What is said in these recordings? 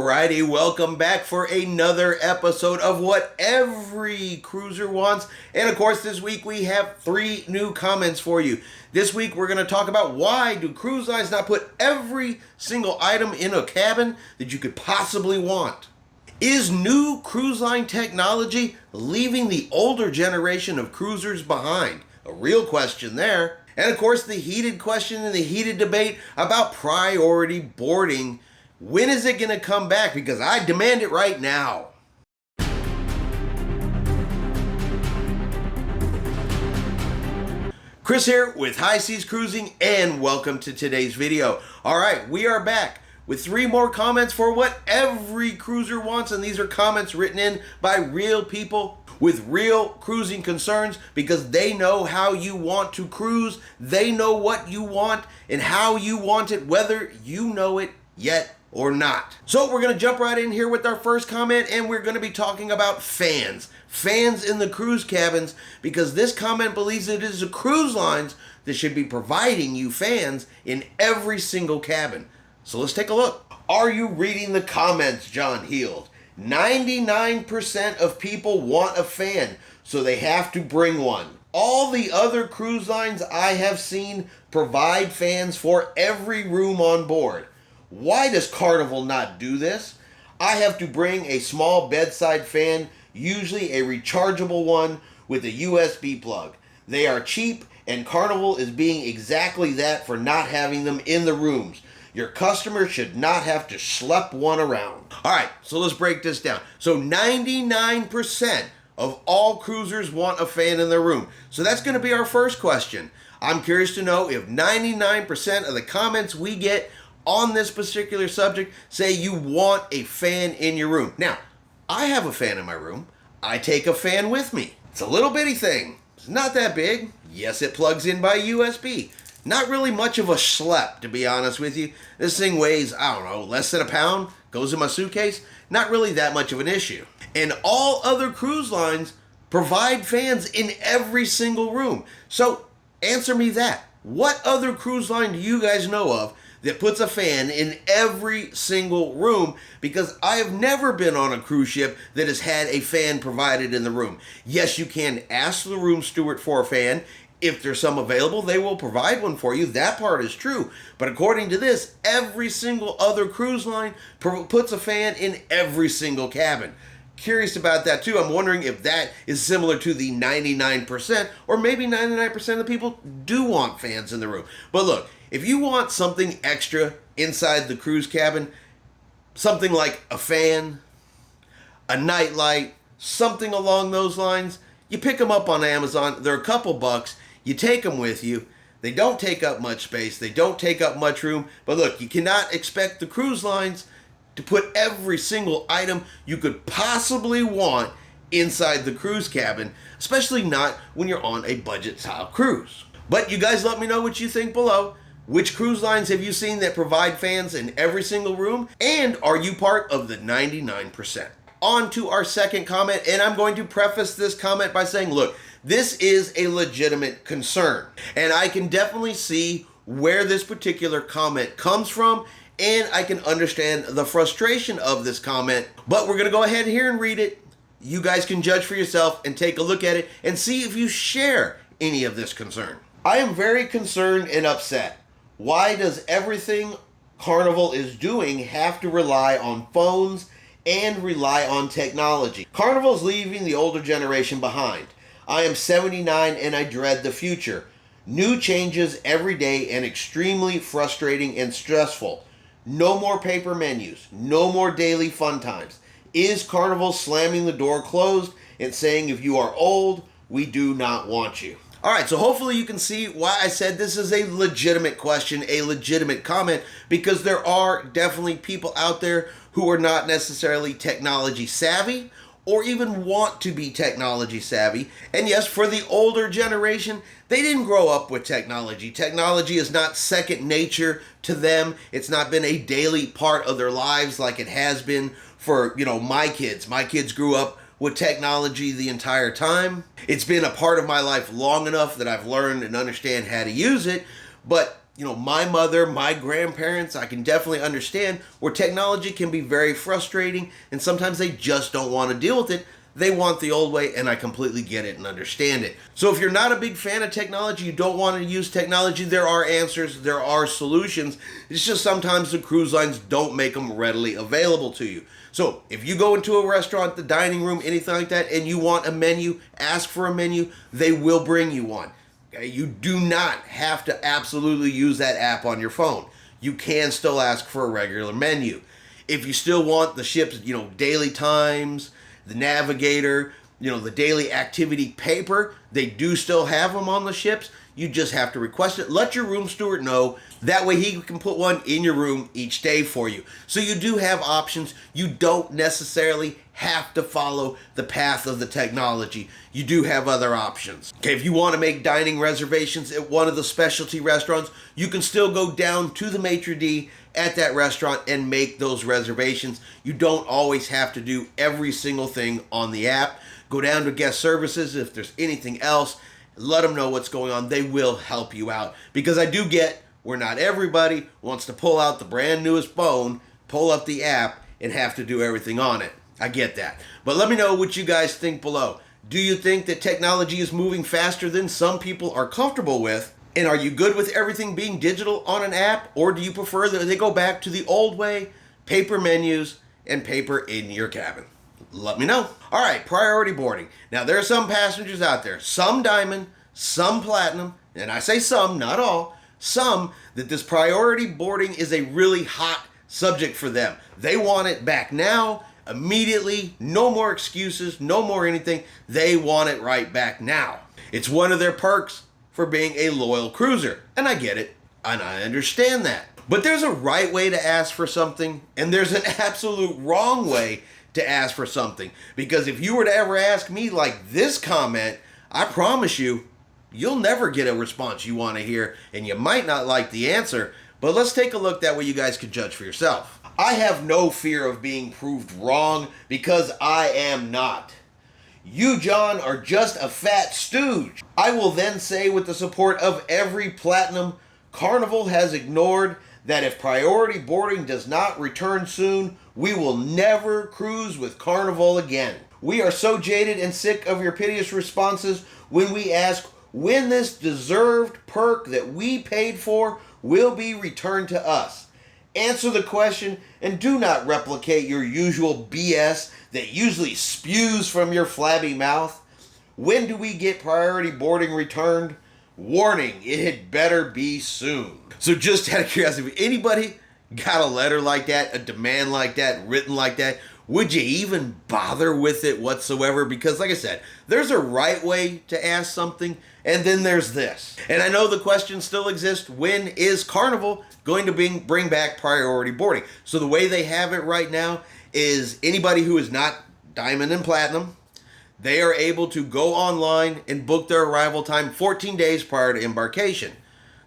Alrighty, welcome back for another episode of What Every Cruiser Wants. And of course, this week we have 3 new comments for you. This week we're going to talk about why do cruise lines not put every single item in a cabin that you could possibly want? Is new cruise line technology leaving the older generation of cruisers behind? A real question there. And of course, the heated question and the heated debate about priority boarding. When is it going to come back? Because I demand it right now. Chris here with High Seas Cruising, and welcome to today's video. All right, we are back with 3 more comments for What Every Cruiser Wants, and these are comments written in by real people with real cruising concerns because they know how you want to cruise. They know what you want and how you want it, whether you know it yet or not. So we're going to jump right in here with our first comment, and we're going to be talking about fans. Fans in the cruise cabins, because this comment believes it is the cruise lines that should be providing you fans in every single cabin. So let's take a look. Are you reading the comments, John Heald? 99% of people want a fan, so they have to bring one. All the other cruise lines I have seen provide fans for every room on board. Why does Carnival not do this? I have to bring a small bedside fan, usually a rechargeable one with a USB plug. They are cheap, and Carnival is being exactly that for not having them in the rooms. Your customer should not have to schlep one around. All right, so let's break this down. So 99% of all cruisers want a fan in their room. So that's going to be our first question. I'm curious to know if 99% of the comments we get on this particular subject say you want a fan in your room. Now, I have a fan in my room. I take a fan with me. It's a little bitty thing. It's not that big. Yes, it plugs in by USB. Not really much of a schlep, to be honest with you. This thing weighs, I don't know, less than a pound, goes in my suitcase. Not really that much of an issue. And all other cruise lines provide fans in every single room. So answer me that. What other cruise line do you guys know of that puts a fan in every single room? Because I have never been on a cruise ship that has had a fan provided in the room. Yes, you can ask the room steward for a fan. If there's some available, they will provide one for you. That part is true. But according to this, every single other cruise line puts a fan in every single cabin. Curious about that too. I'm wondering if that is similar to the 99%, or maybe 99% of the people do want fans in the room. But look, if you want something extra inside the cruise cabin, something like a fan, a nightlight, something along those lines, you pick them up on Amazon. They're a couple bucks. You take them with you. They don't take up much space. They don't take up much room. But look, you cannot expect the cruise lines to put every single item you could possibly want inside the cruise cabin, especially not when you're on a budget style cruise. But you guys let me know what you think below. Which cruise lines have you seen that provide fans in every single room? And are you part of the 99%? On to our second comment, and I'm going to preface this comment by saying, look, this is a legitimate concern, and I can definitely see where this particular comment comes from, and I can understand the frustration of this comment, but we're going to go ahead here and read it. You guys can judge for yourself and take a look at it and see if you share any of this concern. I am very concerned and upset. Why does everything Carnival is doing have to rely on phones and rely on technology? Carnival's leaving the older generation behind. I am 79 and I dread the future. New changes every day and extremely frustrating and stressful. No more paper menus. No more daily fun times. Is Carnival slamming the door closed and saying if you are old, we do not want you? All right, so hopefully you can see why I said this is a legitimate question, a legitimate comment, because there are definitely people out there who are not necessarily technology savvy or even want to be technology savvy. And yes, for the older generation, they didn't grow up with technology. Technology is not second nature to them. It's not been a daily part of their lives like it has been for, my kids. My kids grew up with technology the entire time. It's been a part of my life long enough that I've learned and understand how to use it, but my mother, my grandparents, I can definitely understand where technology can be very frustrating and sometimes they just don't want to deal with it. They want the old way, and I completely get it and understand it. So if you're not a big fan of technology, you don't want to use technology, there are answers, there are solutions. It's just sometimes the cruise lines don't make them readily available to you. So if you go into a restaurant, the dining room, anything like that, and you want a menu, ask for a menu, they will bring you one. Okay? You do not have to absolutely use that app on your phone. You can still ask for a regular menu. If you still want the ship's, daily times, the navigator, the daily activity paper, they do still have them on the ships. You just have to request it. Let your room steward know. That way he can put one in your room each day for you. So you do have options. You don't necessarily have to follow the path of the technology. You do have other options. Okay, if you want to make dining reservations at one of the specialty restaurants, you can still go down to the maitre d' at that restaurant and make those reservations. You don't always have to do every single thing on the app. Go down to guest services. If there's anything else, let them know what's going on. They will help you out. Because I do get where not everybody wants to pull out the brand newest phone, pull up the app, and have to do everything on it. I get that. But let me know what you guys think below. Do you think that technology is moving faster than some people are comfortable with? And are you good with everything being digital on an app? Or do you prefer that they go back to the old way, paper menus, and paper in your cabin? Let me know. All right, priority boarding. Now, there are some passengers out there, some diamond, some platinum, and I say some, not all, some, that this priority boarding is a really hot subject for them. They want it back now, immediately, no more excuses, no more anything. They want it right back now. It's one of their perks for being a loyal cruiser. And I get it, and I understand that. But there's a right way to ask for something, and there's an absolute wrong way to ask for something. Because if you were to ever ask me like this comment, I promise you, you'll never get a response you want to hear, and you might not like the answer. But let's take a look, that way you guys can judge for yourself. I have no fear of being proved wrong, because I am not. You, John, are just a fat stooge. I will then say, with the support of every platinum, Carnival has ignored that if priority boarding does not return soon, we will never cruise with Carnival again. We are so jaded and sick of your piteous responses when we ask when this deserved perk that we paid for will be returned to us. Answer the question and do not replicate your usual BS that usually spews from your flabby mouth. When do we get priority boarding returned? Warning, it had better be soon. So just out of curiosity, if anybody got a letter like that, a demand like that, written like that, would you even bother with it whatsoever? Because like I said, there's a right way to ask something, and then there's this. And I know the question still exists, when is Carnival going to bring back priority boarding? So the way they have it right now is anybody who is not Diamond and Platinum, they are able to go online and book their arrival time 14 days prior to embarkation.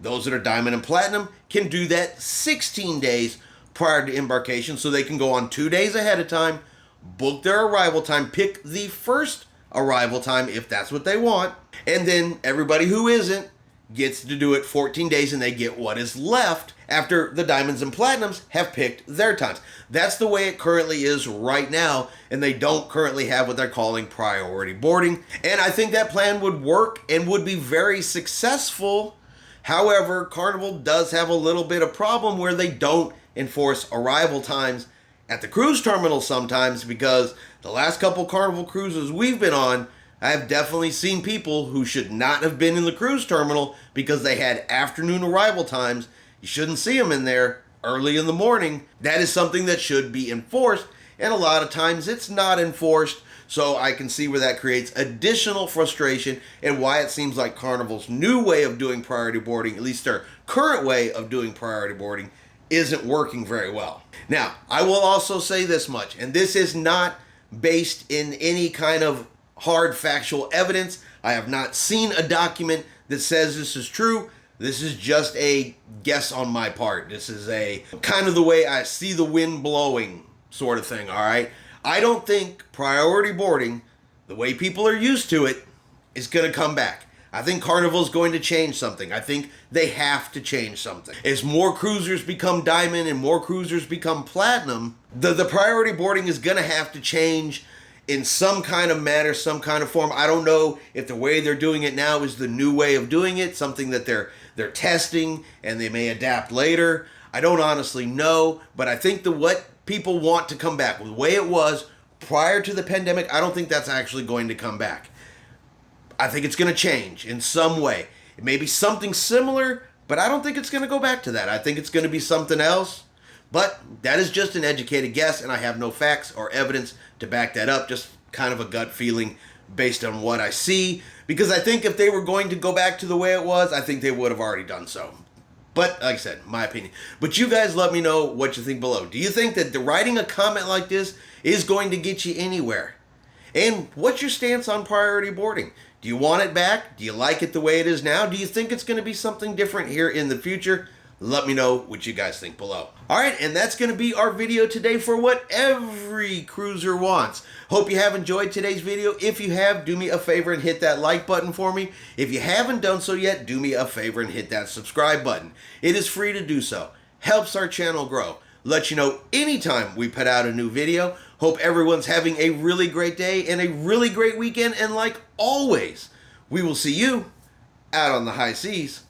Those that are Diamond and Platinum can do that 16 days prior to embarkation, so they can go on 2 days ahead of time, book their arrival time, pick the first arrival time if that's what they want, and then everybody who isn't gets to do it 14 days, and they get what is left after the Diamonds and Platinums have picked their times. That's the way it currently is right now, and they don't currently have what they're calling priority boarding. And I think that plan would work and would be very successful. However, Carnival does have a little bit of problem where they don't enforce arrival times at the cruise terminal sometimes, because the last couple Carnival cruises we've been on, I have definitely seen people who should not have been in the cruise terminal because they had afternoon arrival times. You shouldn't see them in there early in the morning. That is something that should be enforced, and a lot of times it's not enforced. So I can see where that creates additional frustration, and why it seems like Carnival's new way of doing priority boarding, at least their current way of doing priority boarding, isn't working very well. Now, I will also say this much, and this is not based in any kind of hard factual evidence. I have not seen a document that says this is true. This is just a guess on my part. This is a kind of the way I see the wind blowing sort of thing, all right? I don't think priority boarding, the way people are used to it, is going to come back. I think Carnival's going to change something. I think they have to change something. As more cruisers become diamond and more cruisers become platinum, the priority boarding is going to have to change in some kind of manner, some kind of form. I don't know if the way they're doing it now is the new way of doing it, something that they're testing and they may adapt later. I don't honestly know, but I think what people want to come back, the way it was prior to the pandemic, I don't think that's actually going to come back. I think it's going to change in some way. It may be something similar, but I don't think it's going to go back to that. I think it's going to be something else. But that is just an educated guess, and I have no facts or evidence to back that up. Just kind of a gut feeling based on what I see. Because I think if they were going to go back to the way it was, I think they would have already done so. But like I said, my opinion. But you guys let me know what you think below. Do you think that writing a comment like this is going to get you anywhere? And what's your stance on priority boarding? Do you want it back? Do you like it the way it is now? Do you think it's going to be something different here in the future? Let me know what you guys think below. All right, and that's going to be our video today for what every cruiser wants. Hope you have enjoyed today's video. If you have, do me a favor and hit that like button for me. If you haven't done so yet, do me a favor and hit that subscribe button. It is free to do so. Helps our channel grow. Let you know anytime we put out a new video. Hope everyone's having a really great day and a really great weekend. And like always, we will see you out on the high seas.